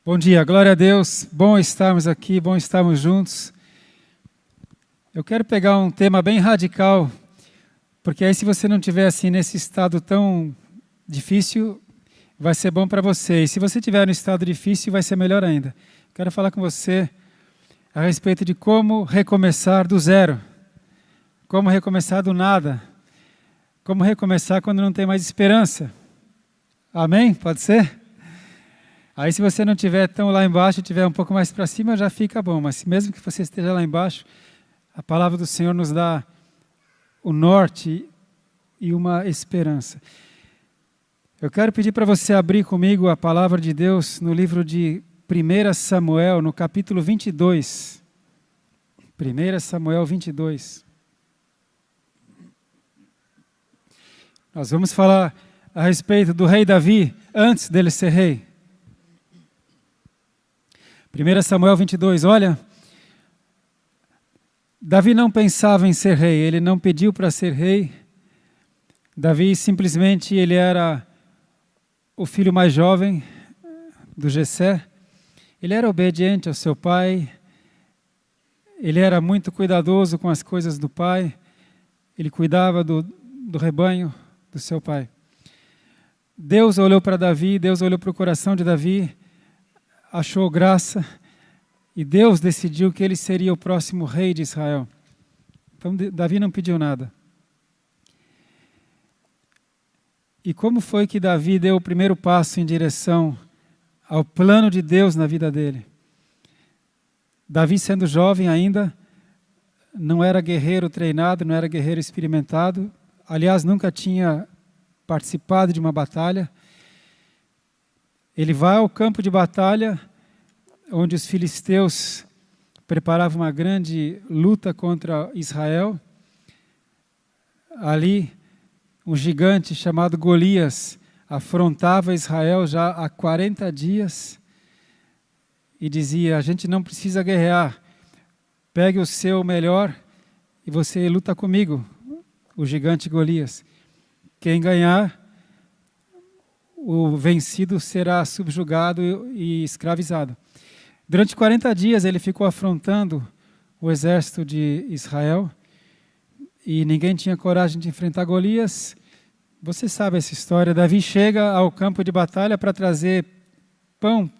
Bom dia, glória a Deus, bom estarmos aqui, bom estarmos juntos. Eu quero pegar um tema bem radical, porque aí se você não estiver assim nesse estado tão difícil, vai ser bom para você. E se você estiver no estado difícil, vai ser melhor ainda. Quero falar com você a respeito de como recomeçar do zero, como recomeçar do nada, como recomeçar quando não tem mais esperança. Amém? Pode ser? Aí se você não estiver tão lá embaixo, estiver um pouco mais para cima, já fica bom. Mas mesmo que você esteja lá embaixo, a palavra do Senhor nos dá o norte e uma esperança. Eu quero pedir para você abrir comigo a palavra de Deus no livro de 1 Samuel, no capítulo 22. 1 Samuel 22. Nós vamos falar a respeito do rei Davi, antes dele ser rei. 1 Samuel 22, olha, Davi não pensava em ser rei, ele não pediu para ser rei. Davi simplesmente, ele era o filho mais jovem do Jessé. Ele era obediente ao seu pai, ele era muito cuidadoso com as coisas do pai, ele cuidava do rebanho do seu pai. Deus olhou para Davi, Deus olhou para o coração de Davi, achou graça, e Deus decidiu que ele seria o próximo rei de Israel. Então Davi não pediu nada. E como foi que Davi deu o primeiro passo em direção ao plano de Deus na vida dele? Davi, sendo jovem ainda, não era guerreiro treinado, não era guerreiro experimentado, aliás, nunca tinha participado de uma batalha. Ele vai ao campo de batalha, onde os filisteus preparavam uma grande luta contra Israel. Ali, um gigante chamado Golias afrontava Israel já há 40 dias e dizia: a gente não precisa guerrear, pegue o seu melhor e você luta comigo, o gigante Golias. Quem ganhar, o vencido será subjugado e escravizado. Durante 40 dias ele ficou afrontando o exército de Israel e ninguém tinha coragem de enfrentar Golias. Você sabe essa história. Davi chega ao campo de batalha para trazer pão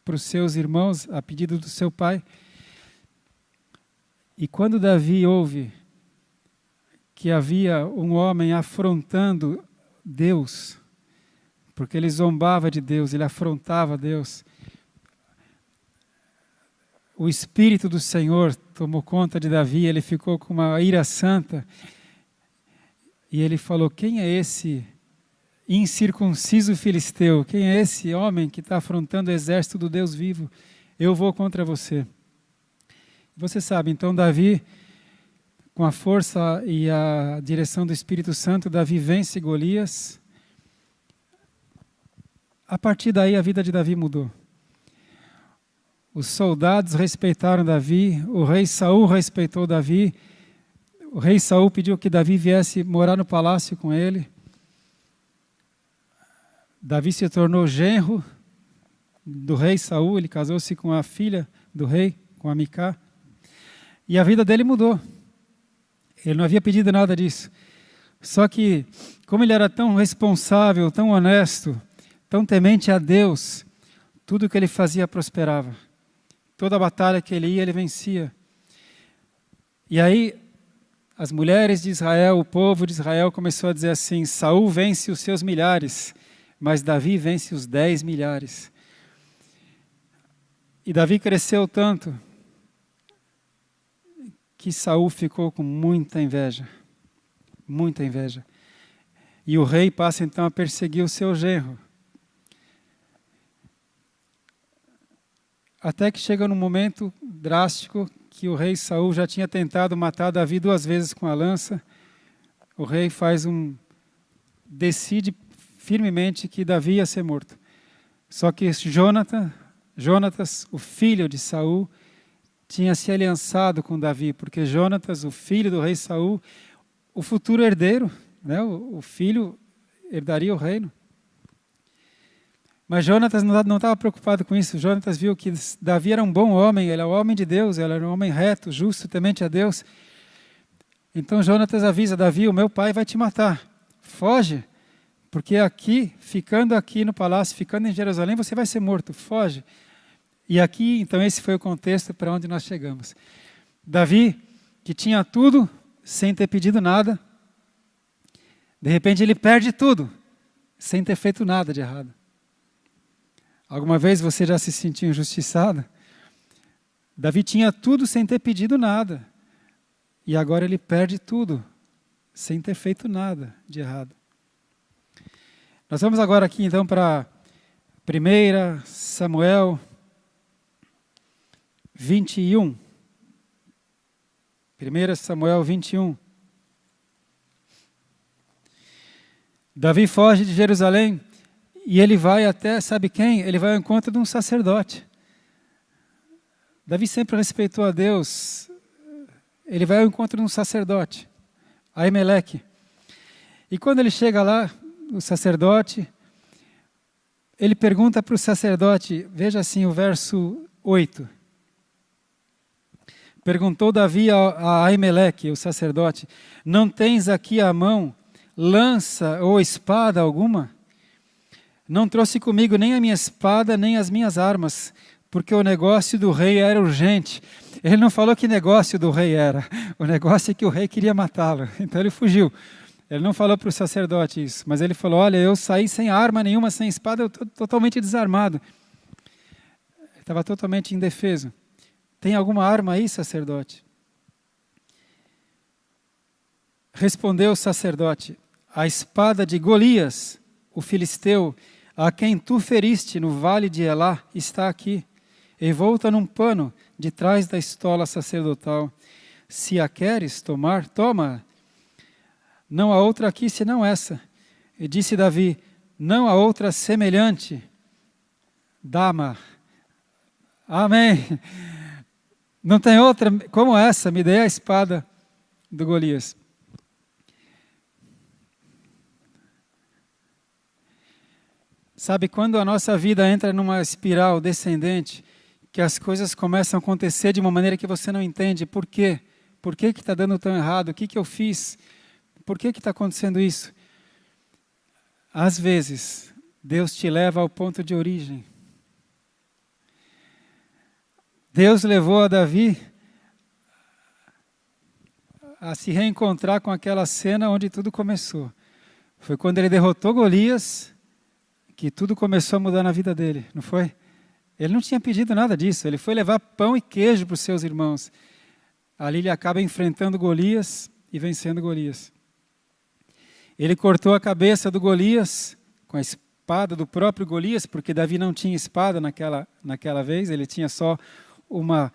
para os seus irmãos, a pedido do seu pai. E quando Davi ouve que havia um homem afrontando Deus, porque ele zombava de Deus, ele afrontava Deus, o Espírito do Senhor tomou conta de Davi, ele ficou com uma ira santa, e ele falou: quem é esse incircunciso filisteu? Quem é esse homem que está afrontando o exército do Deus vivo? Eu vou contra você. Você sabe, então Davi, com a força e a direção do Espírito Santo, Davi vence Golias. A partir daí a vida de Davi mudou. Os soldados respeitaram Davi, o rei Saul respeitou Davi, o rei Saul pediu que Davi viesse morar no palácio com ele. Davi se tornou genro do rei Saul, ele casou-se com a filha do rei, com a Micá, e a vida dele mudou. Ele não havia pedido nada disso. Só que, como ele era tão responsável, tão honesto, tão temente a Deus, tudo que ele fazia prosperava. Toda batalha que ele ia, ele vencia. E aí, as mulheres de Israel, o povo de Israel começou a dizer assim: Saul vence os seus milhares, mas Davi vence os 10 milhares. E Davi cresceu tanto que Saul ficou com muita inveja. Muita inveja. E o rei passa então a perseguir o seu genro. Até que chega num momento drástico que o rei Saul já tinha tentado matar Davi 2 vezes com a lança. O rei decide firmemente que Davi ia ser morto. Só que Jonatas, o filho de Saul, tinha se aliançado com Davi, porque Jonatas, o filho do rei Saul, o futuro herdeiro, né, o filho herdaria o reino. Mas Jonatas não estava preocupado com isso. Jonatas viu que Davi era um bom homem, ele é um homem de Deus, ele era um homem reto, justo, temente a Deus. Então Jonatas avisa Davi: o meu pai vai te matar, foge, porque aqui, ficando aqui no palácio, ficando em Jerusalém, você vai ser morto, foge. E aqui, então, esse foi o contexto para onde nós chegamos. Davi, que tinha tudo, sem ter pedido nada, de repente ele perde tudo, sem ter feito nada de errado. Alguma vez você já se sentiu injustiçado? Davi tinha tudo sem ter pedido nada. E agora ele perde tudo, sem ter feito nada de errado. Nós vamos agora aqui então para 1 Samuel 21. 1 Samuel 21. Davi foge de Jerusalém e ele vai até, sabe quem? Ele vai ao encontro de um sacerdote. Davi sempre respeitou a Deus. Ele vai ao encontro de um sacerdote, Aimeleque. E quando ele chega lá, o sacerdote, ele pergunta para o sacerdote, veja assim o verso 8. Perguntou Davi a Aimeleque, o sacerdote: não tens aqui à mão lança ou espada alguma? Não trouxe comigo nem a minha espada, nem as minhas armas, porque o negócio do rei era urgente. Ele não falou que negócio do rei era. O negócio é que o rei queria matá-lo. Então ele fugiu. Ele não falou para o sacerdote isso, mas ele falou: olha, eu saí sem arma nenhuma, sem espada, eu estou totalmente desarmado. Ele estava totalmente indefeso. Tem alguma arma aí, sacerdote? Respondeu o sacerdote: a espada de Golias, o filisteu, a quem tu feriste no vale de Elá, está aqui, envolta num pano de trás da estola sacerdotal. Se a queres tomar, toma. Não há outra aqui senão essa. E disse Davi: não há outra semelhante. Dá-ma. Amém. Não tem outra como essa, me dê a espada do Golias. Sabe, quando a nossa vida entra numa espiral descendente, que as coisas começam a acontecer de uma maneira que você não entende. Por quê? Por que está dando tão errado? O que eu fiz? Por que está acontecendo isso? Às vezes, Deus te leva ao ponto de origem. Deus levou a Davi a se reencontrar com aquela cena onde tudo começou. Foi quando ele derrotou Golias que tudo começou a mudar na vida dele, não foi? Ele não tinha pedido nada disso, ele foi levar pão e queijo para os seus irmãos. Ali ele acaba enfrentando Golias e vencendo Golias. Ele cortou a cabeça do Golias com a espada do próprio Golias, porque Davi não tinha espada naquela vez, ele tinha só uma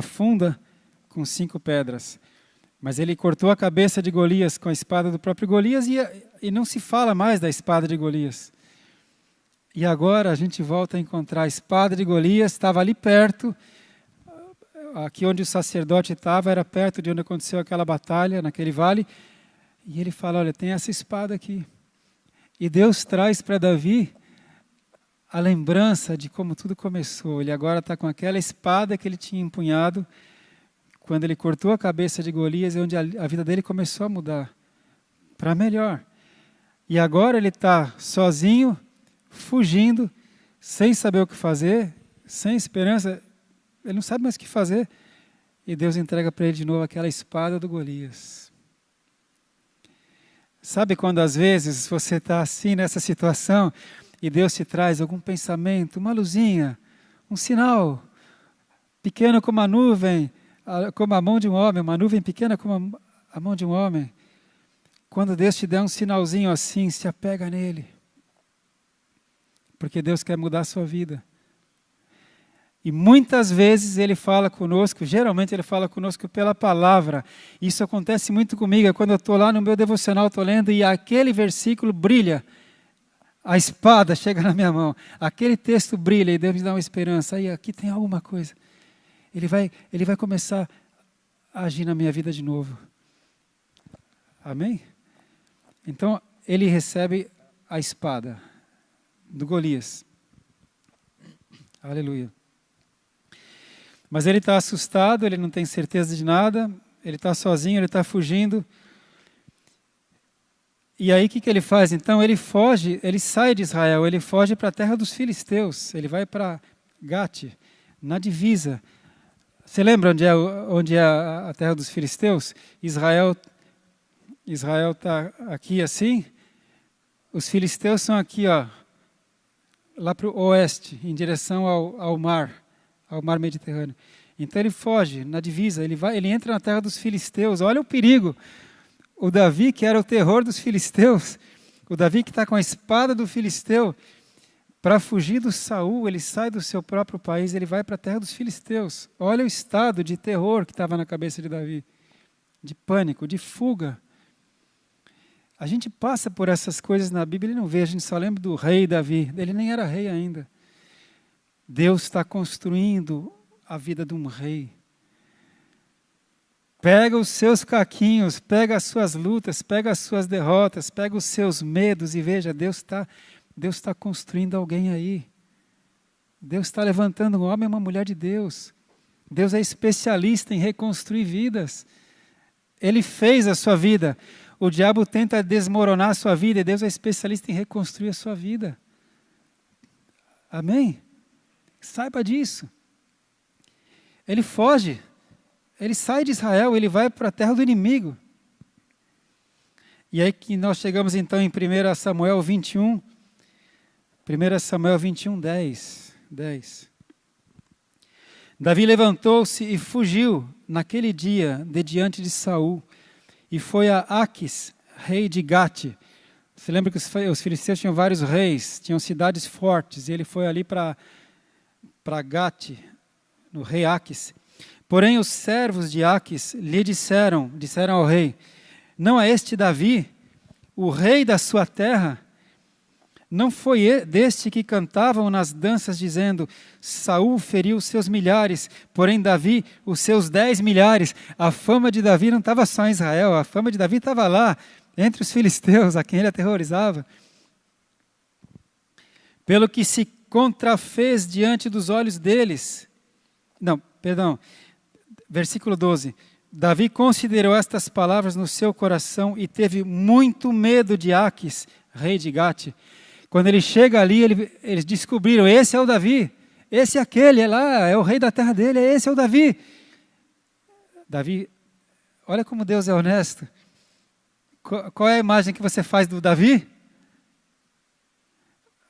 funda com 5 pedras. Mas ele cortou a cabeça de Golias com a espada do próprio Golias e não se fala mais da espada de Golias. E agora a gente volta a encontrar a espada de Golias, estava ali perto, aqui onde o sacerdote estava, era perto de onde aconteceu aquela batalha, naquele vale, e ele fala: olha, tem essa espada aqui. E Deus traz para Davi a lembrança de como tudo começou. Ele agora está com aquela espada que ele tinha empunhado, quando ele cortou a cabeça de Golias, é onde a vida dele começou a mudar, para melhor. E agora ele está sozinho, fugindo, sem saber o que fazer, sem esperança, ele não sabe mais o que fazer, e Deus entrega para ele de novo aquela espada do Golias. Sabe quando às vezes você está assim nessa situação, e Deus te traz algum pensamento, uma luzinha, um sinal, pequeno como a nuvem, como a mão de um homem, uma nuvem pequena como a mão de um homem. Quando Deus te der um sinalzinho assim, se apega nele. Porque Deus quer mudar a sua vida. E muitas vezes Ele fala conosco, geralmente Ele fala conosco pela palavra. Isso acontece muito comigo, é quando eu estou lá no meu devocional, estou lendo, e aquele versículo brilha, a espada chega na minha mão, aquele texto brilha e Deus me dá uma esperança. Aí aqui tem alguma coisa. Ele vai começar a agir na minha vida de novo. Amém? Então, ele recebe a espada do Golias. Aleluia. Mas ele está assustado, ele não tem certeza de nada, ele está sozinho, ele está fugindo. E aí o que ele faz? Então ele foge, ele sai de Israel, ele foge para a terra dos filisteus, ele vai para Gate, na divisa. Você lembra onde é a terra dos filisteus? Israel está aqui assim, os filisteus são aqui, ó, lá para o oeste, em direção ao mar Mediterrâneo. Então ele foge na divisa, ele entra na terra dos filisteus. Olha o perigo. O Davi, que era o terror dos filisteus, o Davi que está com a espada do filisteu, para fugir do Saul, ele sai do seu próprio país, ele vai para a terra dos filisteus. Olha o estado de terror que estava na cabeça de Davi, de pânico, de fuga. A gente passa por essas coisas na Bíblia e não vê, a gente só lembra do rei Davi, ele nem era rei ainda. Deus está construindo a vida de um rei. Pega os seus caquinhos, pega as suas lutas, pega as suas derrotas, pega os seus medos e veja, Deus está construindo alguém aí. Deus está levantando um homem e uma mulher de Deus. Deus é especialista em reconstruir vidas. Ele fez a sua vida. O diabo tenta desmoronar a sua vida e Deus é especialista em reconstruir a sua vida. Amém? Saiba disso. Ele foge. Ele sai de Israel, ele vai para a terra do inimigo. E aí que nós chegamos então em 1 Samuel 21. 1 Samuel 21, 10. Davi levantou-se e fugiu naquele dia de diante de Saul. E foi a Aquis, rei de Gate. Você lembra que os filisteus tinham vários reis, tinham cidades fortes. E ele foi ali para Gate, no rei Aquis. Porém, os servos de Aquis lhe disseram ao rei, não é este Davi, o rei da sua terra? Não foi deste que cantavam nas danças, dizendo, Saul feriu os seus milhares, porém Davi os seus 10 milhares. A fama de Davi não estava só em Israel, a fama de Davi estava lá, entre os filisteus, a quem ele aterrorizava. Pelo que se contrafez diante dos olhos deles. Versículo 12. Davi considerou estas palavras no seu coração e teve muito medo de Aquis, rei de Gate. Quando ele chega ali, eles descobriram, esse é o Davi, esse é aquele, é lá, é o rei da terra dele, esse é o Davi. Davi, olha como Deus é honesto. Qual é a imagem que você faz do Davi?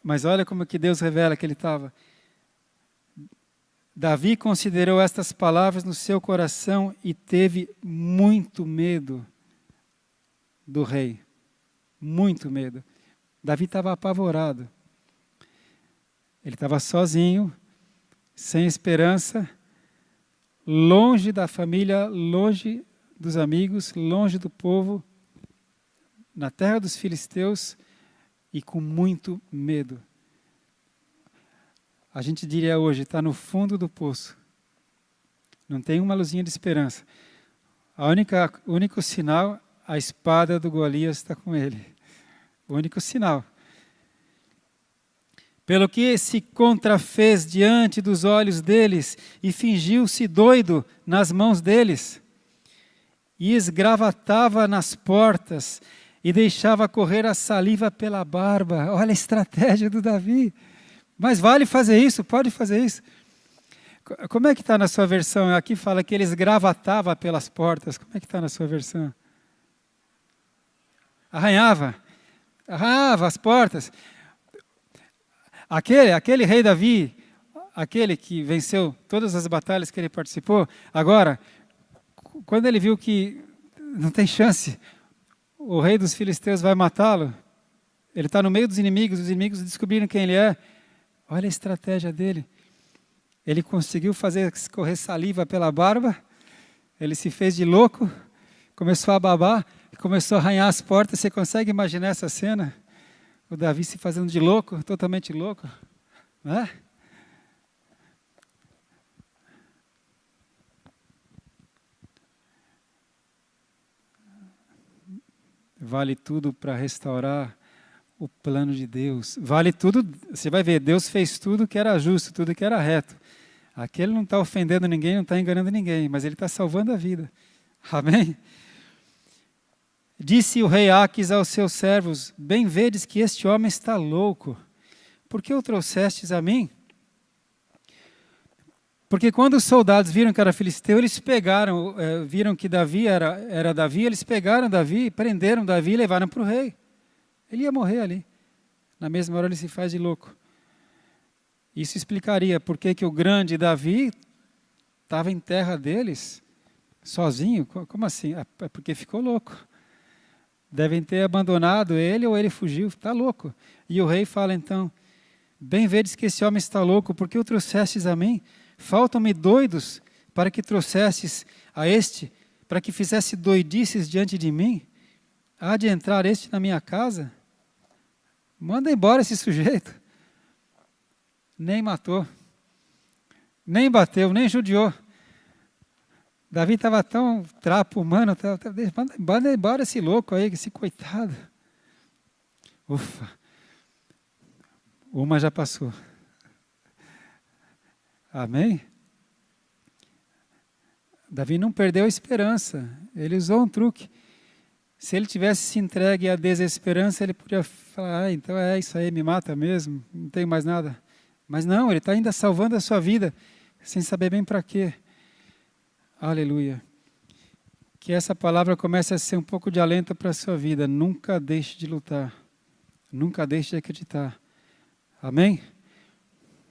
Mas olha como que Deus revela que ele estava. Davi considerou estas palavras no seu coração e teve muito medo do rei. Muito medo. Davi estava apavorado. Ele estava sozinho, sem esperança, longe da família, longe dos amigos, longe do povo, na terra dos filisteus e com muito medo. A gente diria hoje, está no fundo do poço. Não tem uma luzinha de esperança. O único sinal, a espada do Golias está com ele. O único sinal. Pelo que se contrafez diante dos olhos deles e fingiu-se doido nas mãos deles. E esgravatava nas portas e deixava correr a saliva pela barba. Olha a estratégia do Davi. Mas vale fazer isso, pode fazer isso. Como é que está na sua versão? Aqui fala que ele esgravatava pelas portas. Como é que está na sua versão? Arranhava as portas. Aquele rei Davi, aquele que venceu todas as batalhas que ele participou, agora, quando ele viu que não tem chance, o rei dos filisteus vai matá-lo, ele está no meio dos inimigos, os inimigos descobriram quem ele é. Olha a estratégia dele. Ele conseguiu fazer escorrer saliva pela barba, ele se fez de louco, começou a babar, começou a arranhar as portas. Você consegue imaginar essa cena? O Davi se fazendo de louco, totalmente louco. Né? Vale tudo para restaurar o plano de Deus. Vale tudo, você vai ver, Deus fez tudo que era justo, tudo que era reto. Aqui ele não está ofendendo ninguém, não está enganando ninguém, mas ele está salvando a vida. Amém? Disse o rei Aques aos seus servos: bem vedes que este homem está louco. Por que o trouxestes a mim? Porque quando os soldados viram que era filisteu, eles pegaram, viram que Davi era Davi, eles pegaram Davi, prenderam Davi e levaram para o rei. Ele ia morrer ali. Na mesma hora ele se faz de louco. Isso explicaria por que o grande Davi estava em terra deles, sozinho. Como assim? É porque ficou louco. Devem ter abandonado ele ou ele fugiu, está louco. E o rei fala então: bem vedes que esse homem está louco, por que o trouxestes a mim? Faltam-me doidos para que trouxestes a este, para que fizesse doidices diante de mim? Há de entrar este na minha casa? Manda embora esse sujeito. Nem matou, nem bateu, nem judiou. Davi estava tão trapo humano, manda embora esse louco aí, esse coitado. Ufa, uma já passou. Amém? Davi não perdeu a esperança, ele usou um truque. Se ele tivesse se entregue à desesperança, ele podia falar: então é isso aí, me mata mesmo, não tenho mais nada. Mas não, ele está ainda salvando a sua vida, sem saber bem para quê. Aleluia. Que essa palavra comece a ser um pouco de alento para a sua vida. Nunca deixe de lutar. Nunca deixe de acreditar. Amém?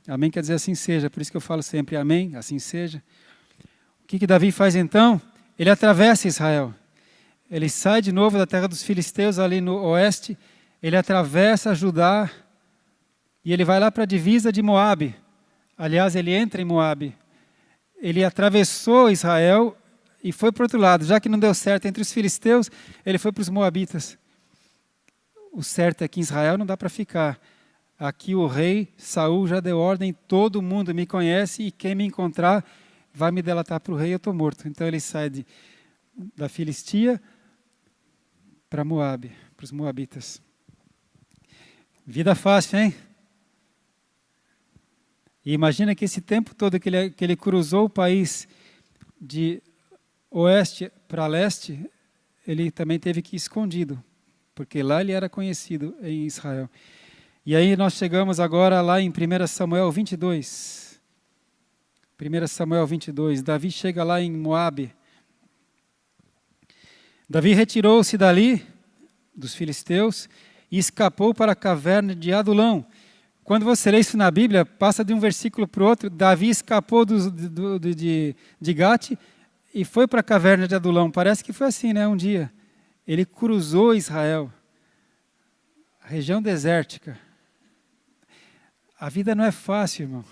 Amém quer dizer assim seja. Por isso que eu falo sempre amém, assim seja. O que Davi faz então? Ele atravessa Israel. Ele sai de novo da terra dos filisteus, ali no oeste. Ele atravessa Judá. E ele vai lá para a divisa de Moabe. Aliás, ele entra em Moabe. Ele atravessou Israel e foi para o outro lado. Já que não deu certo entre os filisteus, ele foi para os moabitas. O certo é que em Israel não dá para ficar. Aqui o rei Saul já deu ordem, todo mundo me conhece e quem me encontrar vai me delatar para o rei, eu estou morto. Então ele sai da Filistia para Moabe, para os moabitas. Vida fácil, hein? E imagina que esse tempo todo que ele cruzou o país de oeste para leste, ele também teve que ir escondido, porque lá ele era conhecido em Israel. E aí nós chegamos agora lá em 1 Samuel 22. 1 Samuel 22, Davi chega lá em Moabe. Davi retirou-se dali, dos filisteus, e escapou para a caverna de Adulão. Quando você lê isso na Bíblia, passa de um versículo para o outro. Davi escapou de Gate e foi para a caverna de Adulão. Parece que foi assim, né? Um dia. Ele cruzou Israel, a região desértica. A vida não é fácil, irmão.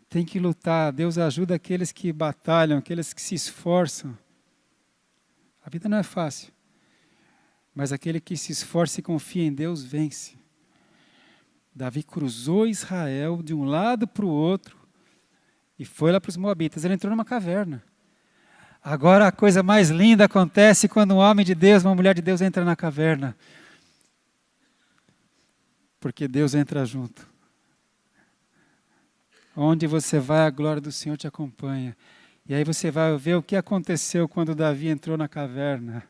Tem que lutar. Deus ajuda aqueles que batalham, aqueles que se esforçam. A vida não é fácil. Mas aquele que se esforça e confia em Deus vence. Davi cruzou Israel de um lado para o outro e foi lá para os moabitas. Ele entrou numa caverna. Agora a coisa mais linda acontece quando um homem de Deus, uma mulher de Deus entra na caverna. Porque Deus entra junto. Onde você vai, a glória do Senhor te acompanha. E aí você vai ver o que aconteceu quando Davi entrou na caverna.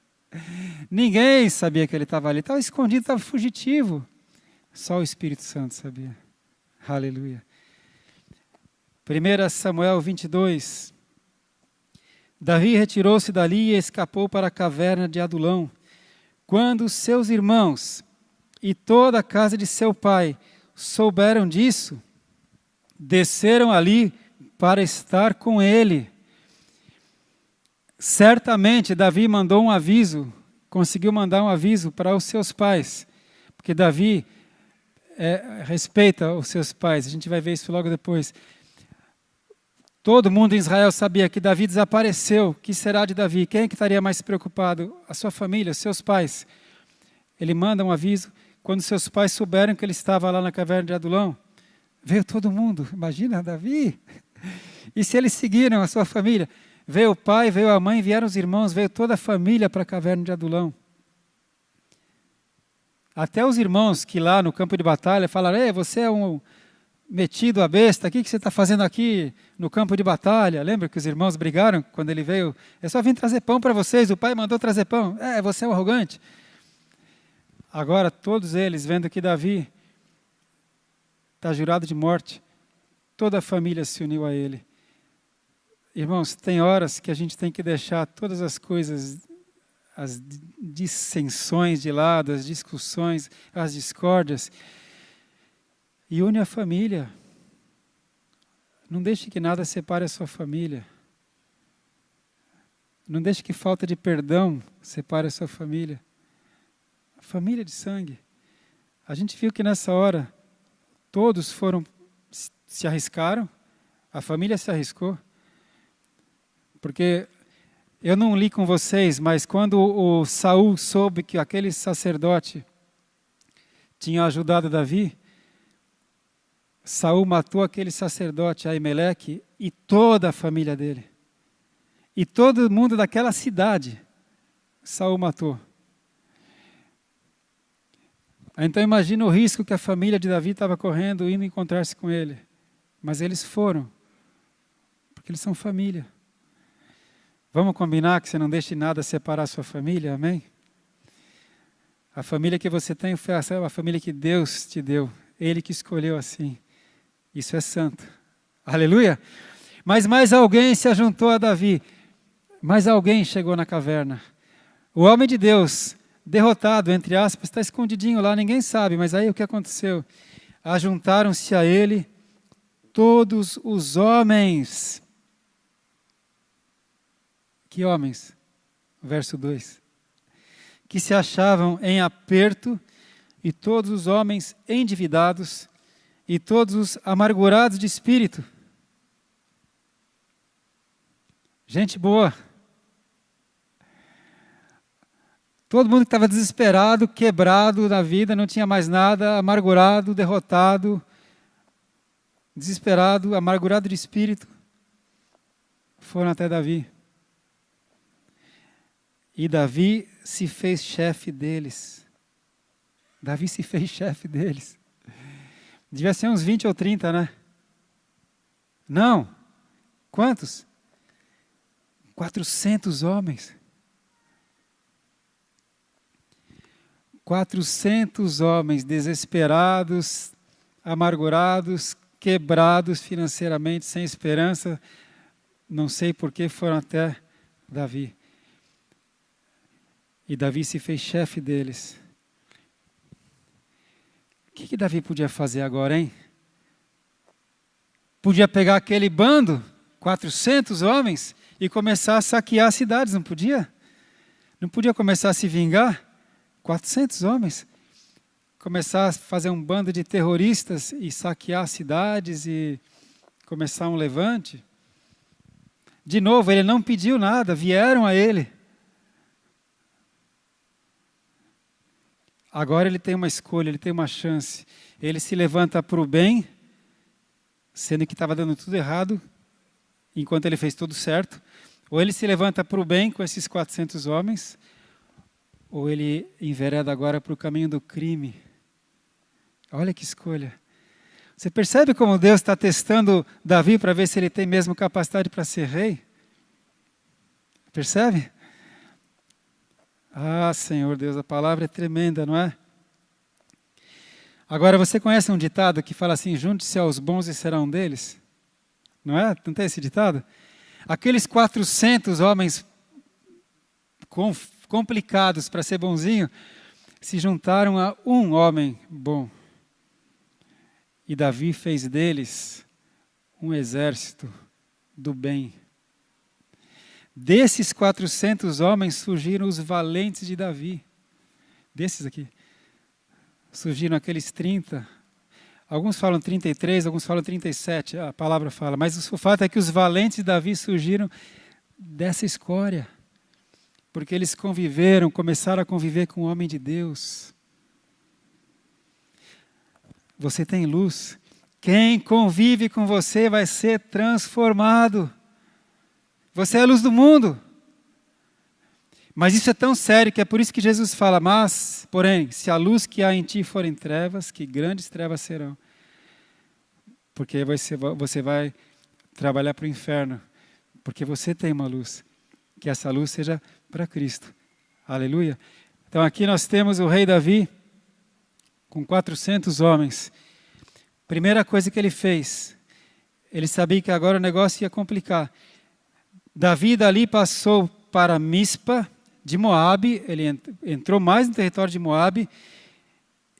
Ninguém sabia que ele estava ali. Estava escondido, estava fugitivo. Só o Espírito Santo sabia. Aleluia. 1 Samuel 22. Davi retirou-se dali e escapou para a caverna de Adulão. Quando seus irmãos e toda a casa de seu pai souberam disso, desceram ali para estar com ele. Certamente Davi mandou um aviso, conseguiu mandar um aviso para os seus pais, porque Davi respeita os seus pais, a gente vai ver isso logo depois. Todo mundo em Israel sabia que Davi desapareceu. O que será de Davi? Quem é que estaria mais preocupado? A sua família, os seus pais. Ele manda um aviso. Quando seus pais souberam que ele estava lá na caverna de Adulão, veio todo mundo. Imagina, Davi. E se eles seguiram a sua família? Veio o pai, veio a mãe, vieram os irmãos, veio toda a família para a caverna de Adulão. Até os irmãos que lá no campo de batalha falaram: ei, você é um metido a besta, o que você está fazendo aqui no campo de batalha? Lembra que os irmãos brigaram quando ele veio? É só vir trazer pão para vocês, o pai mandou trazer pão. Você é um arrogante. Agora todos eles, vendo que Davi está jurado de morte, toda a família se uniu a ele. Irmãos, tem horas que a gente tem que deixar todas as coisas, as dissensões de lado, as discussões, as discórdias, e une a família. Não deixe que nada separe a sua família. Não deixe que falta de perdão separe a sua família. A família de sangue. A gente viu que nessa hora todos se arriscaram, a família se arriscou. Porque eu não li com vocês, mas quando o Saul soube que aquele sacerdote tinha ajudado Davi, Saul matou aquele sacerdote, Aimeleque, e toda a família dele. E todo mundo daquela cidade, Saul matou. Então imagina o risco que a família de Davi estava correndo, indo encontrar-se com ele. Mas eles foram, porque eles são família. Vamos combinar que você não deixe nada separar a sua família, amém? A família que você tem foi a família que Deus te deu. Ele que escolheu assim. Isso é santo. Aleluia! Mas mais alguém se ajuntou a Davi. Mais alguém chegou na caverna. O homem de Deus, derrotado, entre aspas, está escondidinho lá, ninguém sabe. Mas aí o que aconteceu? Ajuntaram-se a ele todos os homens. Que homens? Verso 2. Que se achavam em aperto, e todos os homens endividados, e todos os amargurados de espírito. Gente boa. Todo mundo que estava desesperado, quebrado na vida, não tinha mais nada, amargurado, derrotado, desesperado, amargurado de espírito, foram até Davi. E Davi se fez chefe deles. Davi se fez chefe deles. Devia ser uns 20 ou 30, né? Não. Quantos? 400 homens. 400 homens desesperados, amargurados, quebrados financeiramente, sem esperança. Não sei por que foram até Davi. E Davi se fez chefe deles. O que Davi podia fazer agora, hein? Podia pegar aquele bando, 400 homens, e começar a saquear as cidades, não podia? Não podia começar a se vingar? 400 homens. Começar a fazer um bando de terroristas e saquear cidades e começar um levante? De novo, ele não pediu nada, vieram a ele. Agora ele tem uma escolha, ele tem uma chance. Ele se levanta para o bem, sendo que estava dando tudo errado, enquanto ele fez tudo certo. Ou ele se levanta para o bem com esses 400 homens, ou ele envereda agora para o caminho do crime. Olha que escolha. Você percebe como Deus está testando Davi para ver se ele tem mesmo capacidade para ser rei? Percebe? Ah, Senhor Deus, a palavra é tremenda, não é? Agora, você conhece um ditado que fala assim: junte-se aos bons e será um deles? Não é? Não tem esse ditado? Aqueles 400 homens complicados para ser bonzinho, se juntaram a um homem bom. E Davi fez deles um exército do bem. Desses 400 homens surgiram os valentes de Davi. Desses aqui. Surgiram aqueles 30. Alguns falam 33, alguns falam 37, a palavra fala. Mas o fato é que os valentes de Davi surgiram dessa escória. Porque eles conviveram, começaram a conviver com o homem de Deus. Você tem luz. Quem convive com você vai ser transformado. Você é a luz do mundo. Mas isso é tão sério que é por isso que Jesus fala, mas, porém, se a luz que há em ti forem trevas, que grandes trevas serão. Porque você vai trabalhar para o inferno, porque você tem uma luz, que essa luz seja para Cristo. Aleluia. Então aqui nós temos o rei Davi, com 400 homens. Primeira coisa que ele fez, ele sabia que agora o negócio ia complicar. Davi dali passou para Mispa, de Moabe, ele entrou mais no território de Moabe,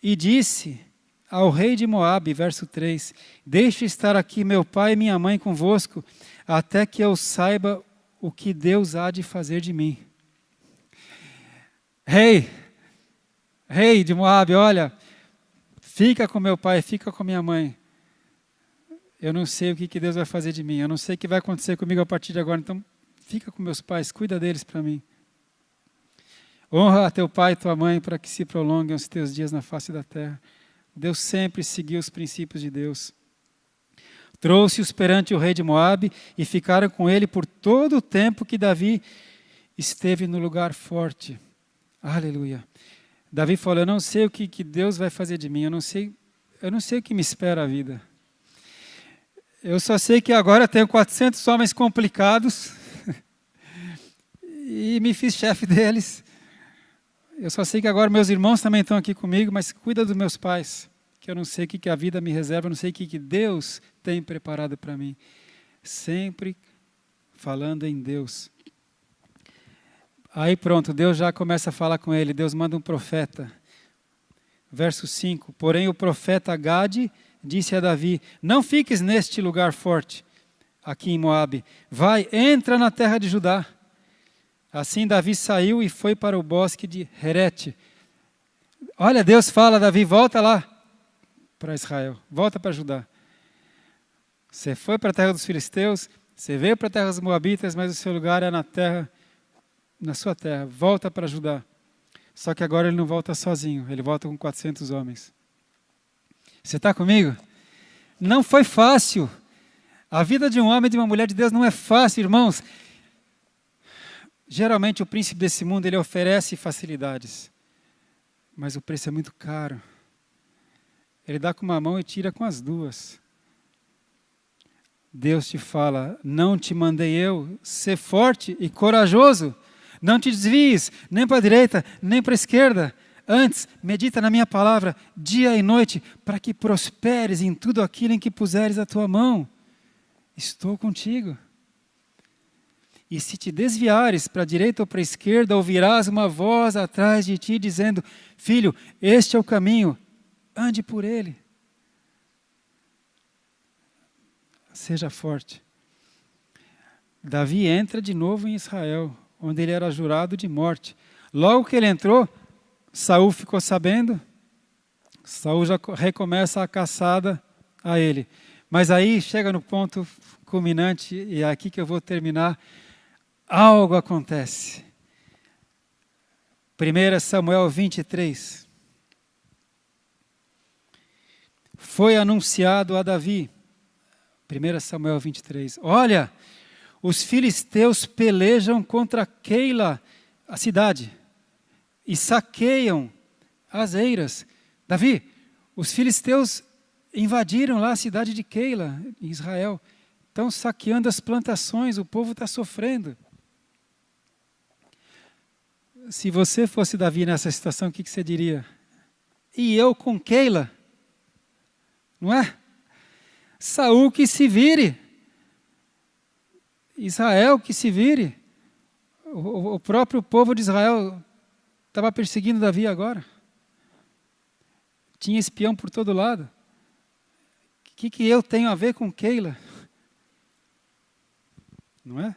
e disse ao rei de Moabe, verso 3, deixe estar aqui meu pai e minha mãe convosco, até que eu saiba o que Deus há de fazer de mim. Rei de Moabe, olha, fica com meu pai, fica com minha mãe. Eu não sei o que Deus vai fazer de mim, eu não sei o que vai acontecer comigo a partir de agora, então fica com meus pais, cuida deles para mim. Honra a teu pai e tua mãe para que se prolonguem os teus dias na face da terra. Deus sempre seguiu os princípios de Deus. Trouxe-os perante o rei de Moabe e ficaram com ele por todo o tempo que Davi esteve no lugar forte. Aleluia. Davi falou, eu não sei o que Deus vai fazer de mim, eu não sei o que me espera a vida. Eu só sei que agora tenho 400 homens complicados e me fiz chefe deles. Eu só sei que agora meus irmãos também estão aqui comigo, mas cuida dos meus pais, que eu não sei o que a vida me reserva, eu não sei o que Deus tem preparado para mim. Sempre falando em Deus. Aí pronto, Deus já começa a falar com ele, Deus manda um profeta. Verso 5, porém o profeta Gade disse a Davi, não fiques neste lugar forte, aqui em Moabe, vai, entra na terra de Judá. Assim Davi saiu e foi para o bosque de Herete. Olha, Deus fala, Davi, volta lá para Israel, volta para Judá. Você foi para a terra dos filisteus, você veio para a terra dos moabitas, mas o seu lugar é na sua terra, volta para Judá. Só que agora ele não volta sozinho, ele volta com 400 homens. Você está comigo? Não foi fácil. A vida de um homem e de uma mulher de Deus não é fácil, irmãos. Geralmente o príncipe desse mundo, ele oferece facilidades, mas o preço é muito caro. Ele dá com uma mão e tira com as duas. Deus te fala, não te mandei eu, ser forte e corajoso. Não te desvies, nem para a direita, nem para a esquerda. Antes, medita na minha palavra, dia e noite, para que prosperes em tudo aquilo em que puseres a tua mão. Estou contigo. E se te desviares para a direita ou para a esquerda, ouvirás uma voz atrás de ti dizendo, filho, este é o caminho, ande por ele. Seja forte. Davi entra de novo em Israel, onde ele era jurado de morte. Logo que ele entrou, Saul ficou sabendo, Saul já recomeça a caçada a ele. Mas aí chega no ponto culminante, e é aqui que eu vou terminar. Algo acontece. 1 Samuel 23. Foi anunciado a Davi. 1 Samuel 23. Olha, os filisteus pelejam contra Keila, a cidade, e saqueiam as eiras. Davi, os filisteus invadiram lá a cidade de Keila, em Israel. Estão saqueando as plantações, o povo está sofrendo. Se você fosse Davi nessa situação, o que você diria? E eu com Keila? Não é? Saul que se vire. Israel que se vire. O próprio povo de Israel estava perseguindo Davi agora. Tinha espião por todo lado. O que eu tenho a ver com Keila? Não é?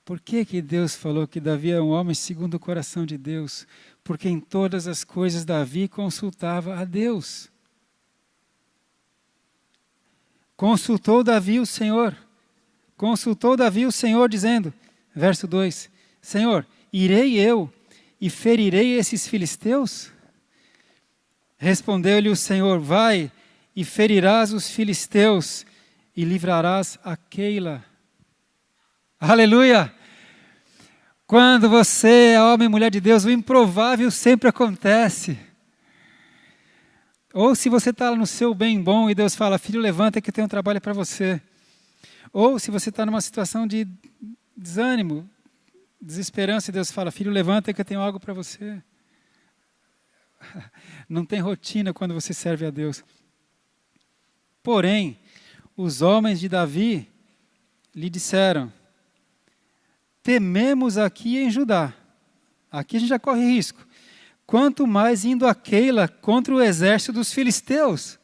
Por que Deus falou que Davi é um homem segundo o coração de Deus? Porque em todas as coisas Davi consultava a Deus. Consultou Davi o Senhor. Consultou Davi o Senhor dizendo, verso 2, Senhor, irei eu e ferirei esses filisteus? Respondeu-lhe o Senhor, vai e ferirás os filisteus e livrarás a Keila. Aleluia! Quando você é homem e mulher de Deus, o improvável sempre acontece. Ou se você está no seu bem bom e Deus fala, filho, levanta que eu tenho um trabalho para você. Ou se você está numa situação de desânimo, desesperança, e Deus fala, filho, levanta que eu tenho algo para você. Não tem rotina quando você serve a Deus. Porém, os homens de Davi lhe disseram, tememos aqui em Judá. Aqui a gente já corre risco. Quanto mais indo a Keila contra o exército dos filisteus.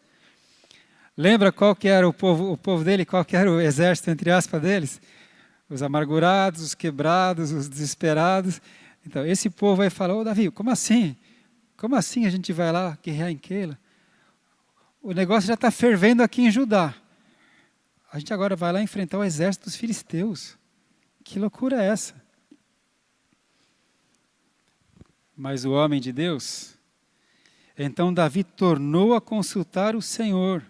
Lembra qual que era o povo dele, qual que era o exército, entre aspas, deles? Os amargurados, os quebrados, os desesperados. Então, esse povo aí fala, ô Davi, como assim? Como assim a gente vai lá guerrear em Keila? O negócio já está fervendo aqui em Judá. A gente agora vai lá enfrentar o exército dos filisteus. Que loucura é essa? Mas o homem de Deus, então Davi tornou a consultar o Senhor.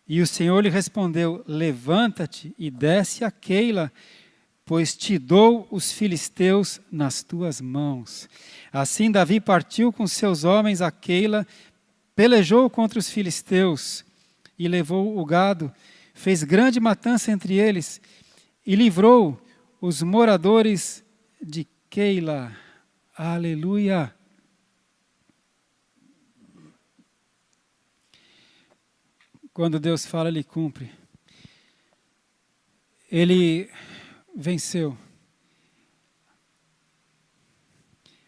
E o Senhor lhe respondeu, levanta-te e desce a Keila, pois te dou os filisteus nas tuas mãos. Assim Davi partiu com seus homens a Keila, pelejou contra os filisteus e levou o gado, fez grande matança entre eles e livrou os moradores de Keila. Aleluia! Quando Deus fala, Ele cumpre. Ele venceu.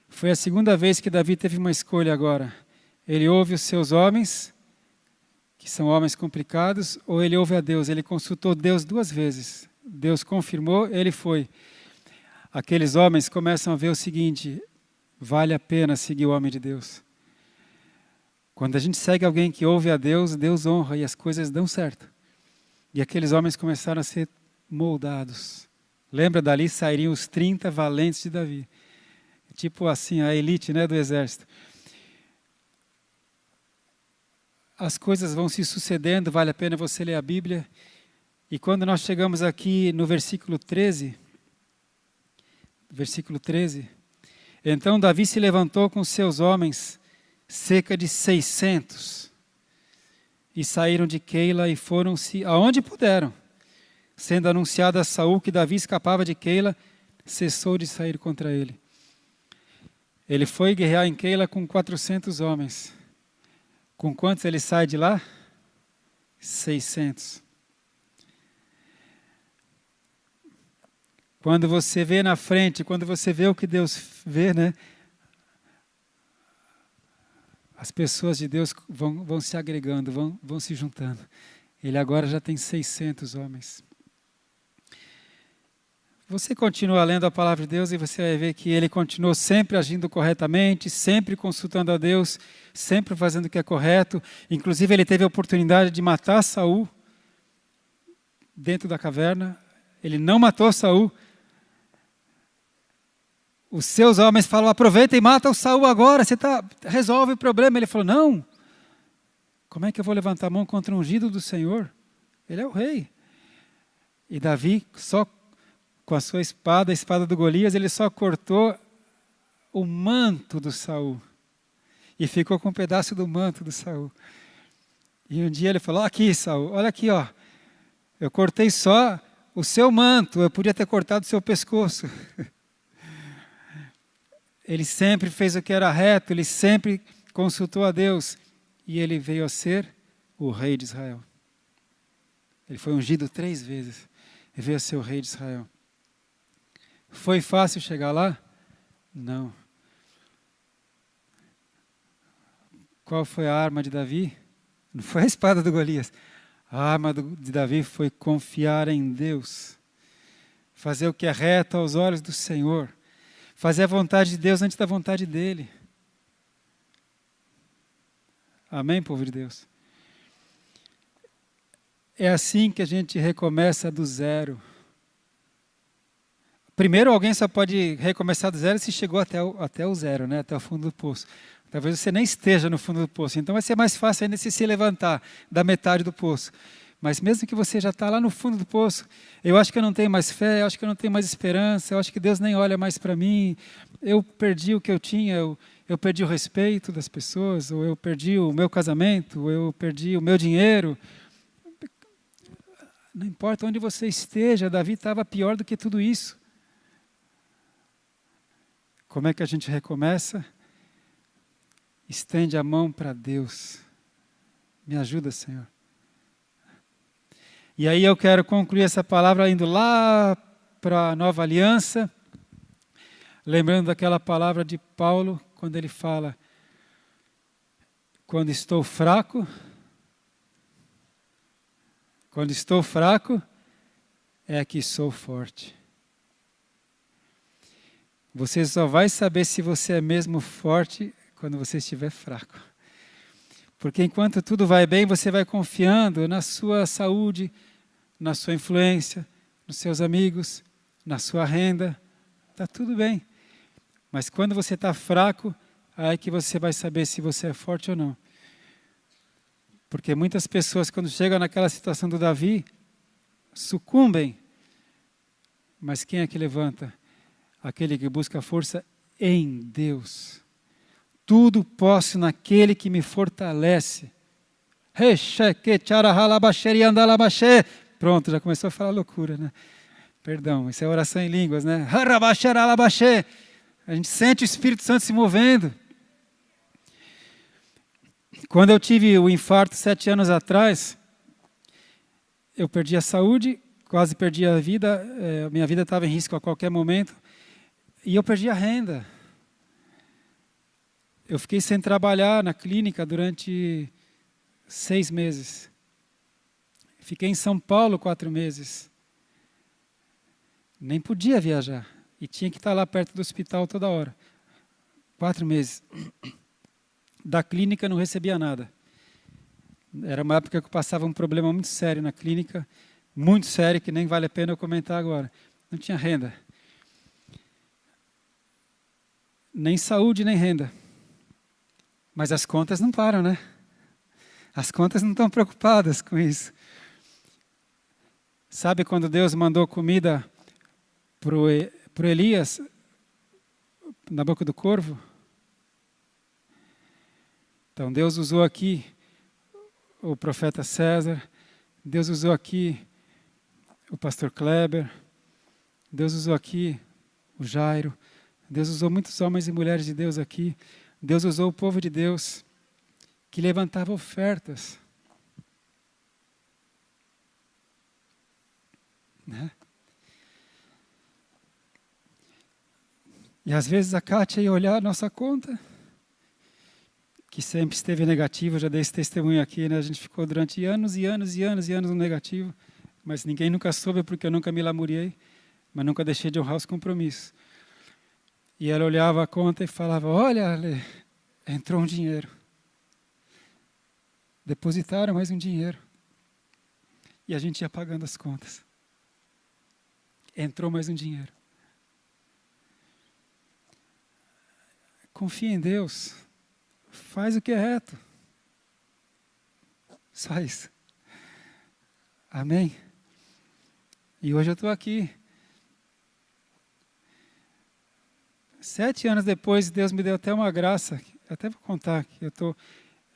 Foi a segunda vez que Davi teve uma escolha agora. Ele ouve os seus homens, que são homens complicados, ou ele ouve a Deus. Ele consultou Deus 2 vezes. Deus confirmou, ele foi. Aqueles homens começam a ver o seguinte, vale a pena seguir o homem de Deus. Quando a gente segue alguém que ouve a Deus, Deus honra e as coisas dão certo. E aqueles homens começaram a ser moldados. Lembra, dali sairiam os 30 valentes de Davi. Tipo assim, a elite, né, do exército. As coisas vão se sucedendo, vale a pena você ler a Bíblia. E quando nós chegamos aqui no versículo 13, então Davi se levantou com seus homens, cerca de 600, e saíram de Keila e foram-se aonde puderam. Sendo anunciado a Saul que Davi escapava de Keila, cessou de sair contra ele. Ele foi guerrear em Keila com 400 homens. Com quantos ele sai de lá? 600. Quando você vê na frente, quando você vê o que Deus vê, né? As pessoas de Deus vão se agregando, vão se juntando. Ele agora já tem 600 homens. Você continua lendo a palavra de Deus e você vai ver que ele continuou sempre agindo corretamente, sempre consultando a Deus, sempre fazendo o que é correto. Inclusive ele teve a oportunidade de matar Saul dentro da caverna. Ele não matou Saul. Os seus homens falam, aproveita e mata o Saul agora, resolve o problema. Ele falou, não, como é que eu vou levantar a mão contra o ungido do Senhor? Ele é o rei. E Davi, só com a sua espada, a espada do Golias, ele só cortou o manto do Saul. E ficou com um pedaço do manto do Saul. E um dia ele falou, aqui Saul, olha aqui, ó, eu cortei só o seu manto, eu podia ter cortado o seu pescoço. Ele sempre fez o que era reto, ele sempre consultou a Deus. E ele veio a ser o rei de Israel. Ele foi ungido 3 vezes. E veio a ser o rei de Israel. Foi fácil chegar lá? Não. Qual foi a arma de Davi? Não foi a espada do Golias. A arma de Davi foi confiar em Deus. Fazer o que é reto aos olhos do Senhor. Fazer a vontade de Deus antes da vontade dele. Amém, povo de Deus? É assim que a gente recomeça do zero. Primeiro, alguém só pode recomeçar do zero se chegou até o zero, né? Até o fundo do poço. Talvez você nem esteja no fundo do poço. Então vai ser mais fácil ainda se levantar da metade do poço. Mas mesmo que você já está lá no fundo do poço, eu acho que eu não tenho mais fé, eu acho que eu não tenho mais esperança, eu acho que Deus nem olha mais para mim, eu perdi o que eu tinha, eu perdi o respeito das pessoas, ou eu perdi o meu casamento, ou eu perdi o meu dinheiro. Não importa onde você esteja, Davi estava pior do que tudo isso. Como é que a gente recomeça? Estende a mão para Deus. Me ajuda, Senhor. E aí eu quero concluir essa palavra indo lá para a Nova Aliança, lembrando daquela palavra de Paulo, quando ele fala, quando estou fraco, é que sou forte. Você só vai saber se você é mesmo forte quando você estiver fraco. Porque enquanto tudo vai bem, você vai confiando na sua saúde, na sua influência, nos seus amigos, na sua renda. Está tudo bem. Mas quando você está fraco, aí que você vai saber se você é forte ou não. Porque muitas pessoas, quando chegam naquela situação do Davi, sucumbem. Mas quem é que levanta? Aquele que busca força em Deus. Tudo posso naquele que me fortalece. Pronto, já começou a falar loucura, né? Perdão, isso é oração em línguas, né? A gente sente o Espírito Santo se movendo. Quando eu tive o infarto 7 anos atrás, eu perdi a saúde, quase perdi a vida, minha vida estava em risco a qualquer momento, e eu perdi a renda. Eu fiquei sem trabalhar na clínica durante 6 meses. Fiquei em São Paulo 4 meses. Nem podia viajar, e tinha que estar lá perto do hospital toda hora. 4 meses. Da clínica não recebia nada. Era uma época que eu passava um problema muito sério na clínica, muito sério, que nem vale a pena eu comentar agora. Não tinha renda. Nem saúde, nem renda. Mas as contas não param, né? As contas não estão preocupadas com isso. Sabe quando Deus mandou comida para Elias na boca do corvo? Então Deus usou aqui o profeta César, Deus usou aqui o pastor Kleber, Deus usou aqui o Jairo, Deus usou muitos homens e mulheres de Deus aqui, Deus usou o povo de Deus que levantava ofertas. Né? E às vezes a Kátia ia olhar a nossa conta, que sempre esteve negativa, já dei esse testemunho aqui, né? A gente ficou durante anos e anos e anos e anos no negativo, mas ninguém nunca soube porque eu nunca me lamuriei, mas nunca deixei de honrar os compromissos. E ela olhava a conta e falava, olha, Ale, entrou um dinheiro. Depositaram mais um dinheiro. E a gente ia pagando as contas. Entrou mais um dinheiro. Confia em Deus. Faz o que é reto. Só isso. Amém? E hoje eu estou aqui. 7 anos depois, Deus me deu até uma graça. Até vou contar que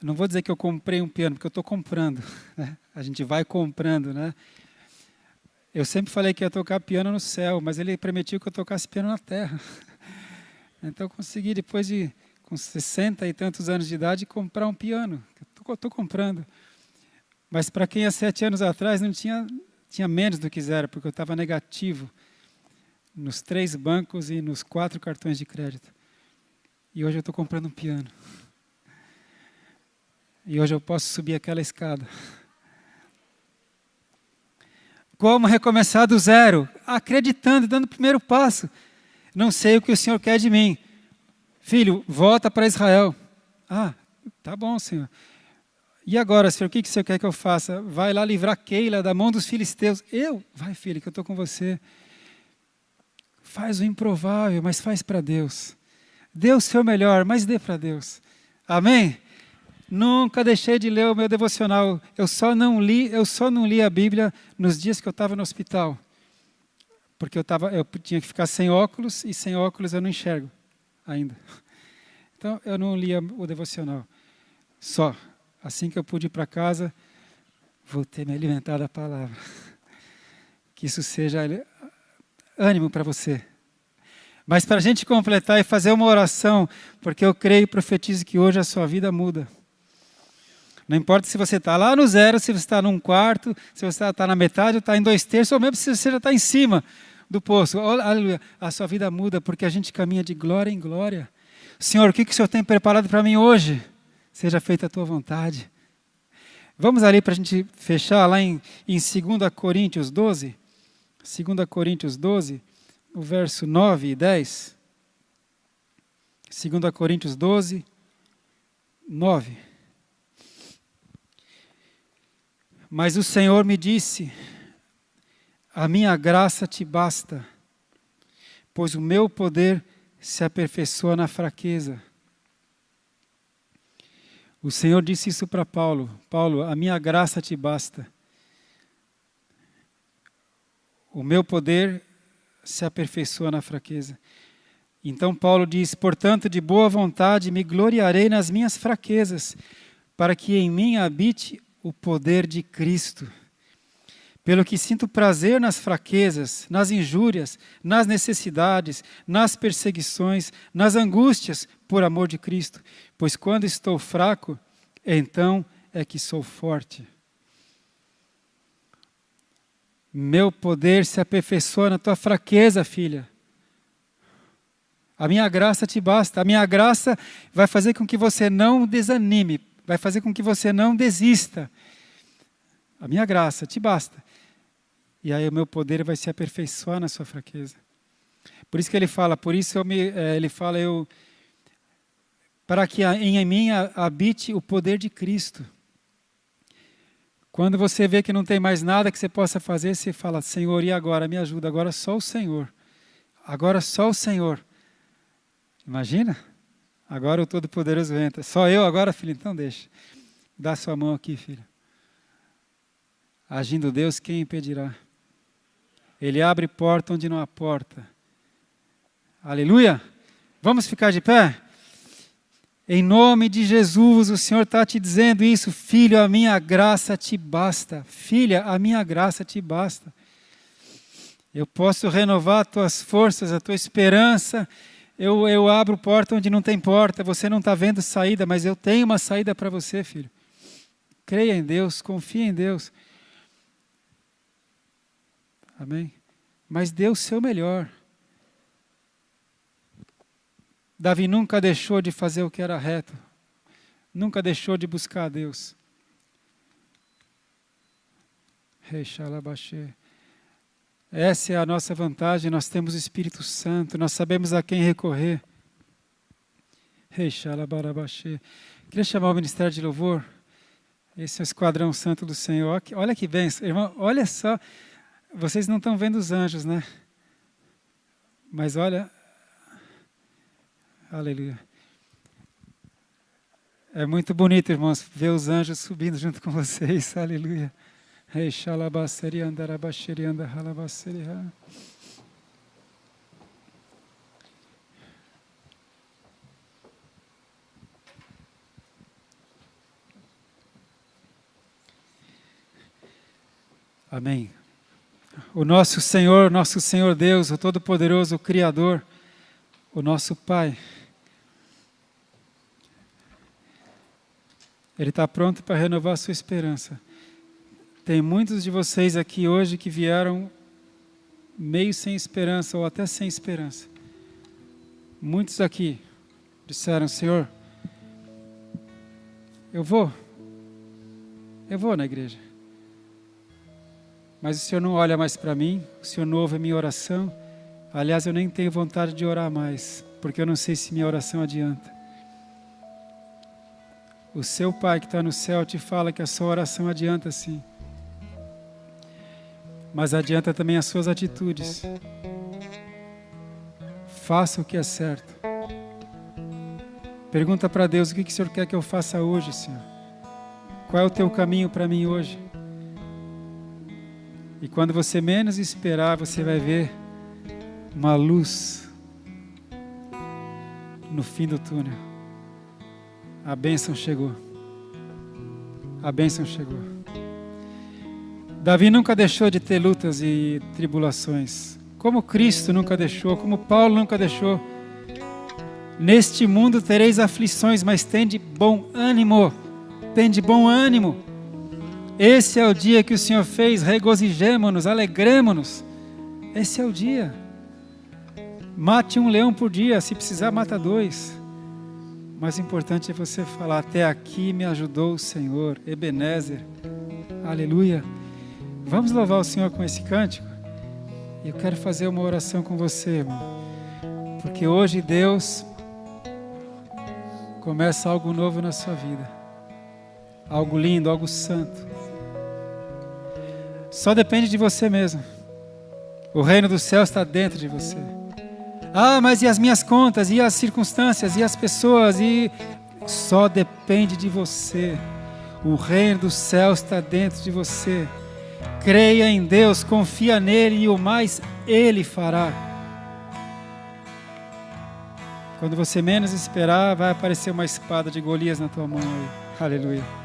não vou dizer que eu comprei um piano, porque eu estou comprando. Né? A gente vai comprando, né? Eu sempre falei que ia tocar piano no céu, mas ele permitiu que eu tocasse piano na terra. Então eu consegui, depois de com 60 e tantos anos de idade, comprar um piano. Eu estou comprando. Mas para quem há 7 anos atrás não tinha menos do que zero, porque eu estava negativo nos 3 bancos e nos 4 cartões de crédito. E hoje eu estou comprando um piano. E hoje eu posso subir aquela escada. Como recomeçar do zero? Acreditando, dando o primeiro passo. Não sei o que o Senhor quer de mim. Filho, volta para Israel. Ah, tá bom, Senhor. E agora, Senhor, o que o Senhor quer que eu faça? Vai lá livrar Keila da mão dos filisteus. Eu? Vai, filho, que eu estou com você. Faz o improvável, mas faz para Deus. Dê o seu melhor, mas dê para Deus. Amém? Nunca deixei de ler o meu devocional. Eu só não li a Bíblia nos dias que eu estava no hospital. Porque eu tinha que ficar sem óculos, e sem óculos eu não enxergo ainda. Então eu não lia o devocional. Só. Assim que eu pude ir para casa, voltei a me alimentar da palavra. Que isso seja ânimo para você. Mas para a gente completar e fazer uma oração, porque eu creio e profetizo que hoje a sua vida muda. Não importa se você está lá no zero, se você está num quarto, se você está na metade, ou está em 2/3, ou mesmo se você já está em cima do poço. Aleluia, a sua vida muda, porque a gente caminha de glória em glória. Senhor, o que o Senhor tem preparado para mim hoje? Seja feita a tua vontade. Vamos ali para a gente fechar lá em 2 Coríntios 12. 2 Coríntios 12, o verso 9 e 10. 2 Coríntios 12, 9. Mas o Senhor me disse: a minha graça te basta, pois o meu poder se aperfeiçoa na fraqueza. O Senhor disse isso para Paulo: Paulo, a minha graça te basta. O meu poder se aperfeiçoa na fraqueza. Então Paulo diz: portanto, de boa vontade me gloriarei nas minhas fraquezas, para que em mim habite o poder de Cristo. Pelo que sinto prazer nas fraquezas, nas injúrias, nas necessidades, nas perseguições, nas angústias, por amor de Cristo. Pois quando estou fraco, então é que sou forte. Meu poder se aperfeiçoa na tua fraqueza, filha. A minha graça te basta. A minha graça vai fazer com que você não desanime, vai fazer com que você não desista. A minha graça te basta. E aí o meu poder vai se aperfeiçoar na sua fraqueza. Por isso que ele fala, para que em mim habite o poder de Cristo. Quando você vê que não tem mais nada que você possa fazer, você fala: Senhor, e agora? Me ajuda. Agora só o Senhor. Agora só o Senhor. Imagina? Agora o Todo-Poderoso entra. Só eu agora, filho? Então deixa. Dá sua mão aqui, filho. Agindo Deus, quem impedirá? Ele abre porta onde não há porta. Aleluia! Vamos ficar de pé? Em nome de Jesus, o Senhor está te dizendo isso: filho, a minha graça te basta. Filha, a minha graça te basta. Eu posso renovar tuas forças, a tua esperança. Eu abro porta onde não tem porta. Você não está vendo saída, mas eu tenho uma saída para você, filho. Creia em Deus, confie em Deus. Amém? Mas dê o seu melhor. Davi nunca deixou de fazer o que era reto. Nunca deixou de buscar a Deus. Essa é a nossa vantagem. Nós temos o Espírito Santo. Nós sabemos a quem recorrer. Queria chamar o Ministério de Louvor. Esse é o Esquadrão Santo do Senhor. Olha que bênção. Irmão, olha só. Vocês não estão vendo os anjos, né? Mas olha... Aleluia. É muito bonito, irmãos, ver os anjos subindo junto com vocês. Aleluia. Amém. O nosso Senhor Deus, o Todo-Poderoso, o Criador, o nosso Pai, Ele está pronto para renovar a sua esperança. Tem muitos de vocês aqui hoje que vieram meio sem esperança ou até sem esperança. Muitos aqui disseram: Senhor, eu vou na igreja. Mas o Senhor não olha mais para mim, o Senhor não ouve a minha oração. Aliás, eu nem tenho vontade de orar mais, porque eu não sei se minha oração adianta. O seu Pai que está no céu te fala que a sua oração adianta sim. Mas adianta também as suas atitudes. Faça o que é certo. Pergunta para Deus, o que o Senhor quer que eu faça hoje, Senhor? Qual é o teu caminho para mim hoje? E quando você menos esperar, você vai ver uma luz no fim do túnel. A bênção chegou. A bênção chegou. Davi nunca deixou de ter lutas e tribulações. Como Cristo nunca deixou, como Paulo nunca deixou. Neste mundo tereis aflições, mas tende bom ânimo. Tende bom ânimo. Esse é o dia que o Senhor fez, regozijemo-nos, alegremo-nos. Esse é o dia. Mate um leão por dia, se precisar mata 2. O mais importante é você falar, até aqui me ajudou o Senhor, Ebenezer, aleluia. Vamos louvar o Senhor com esse cântico? E eu quero fazer uma oração com você, irmão. Porque hoje Deus começa algo novo na sua vida. Algo lindo, algo santo. Só depende de você mesmo. O reino do céu está dentro de você. Ah, mas e as minhas contas, e as circunstâncias, e as pessoas, e... Só depende de você. O reino do céu está dentro de você. Creia em Deus, confia nele e o mais Ele fará. Quando você menos esperar, vai aparecer uma espada de Golias na tua mão aí. Aleluia.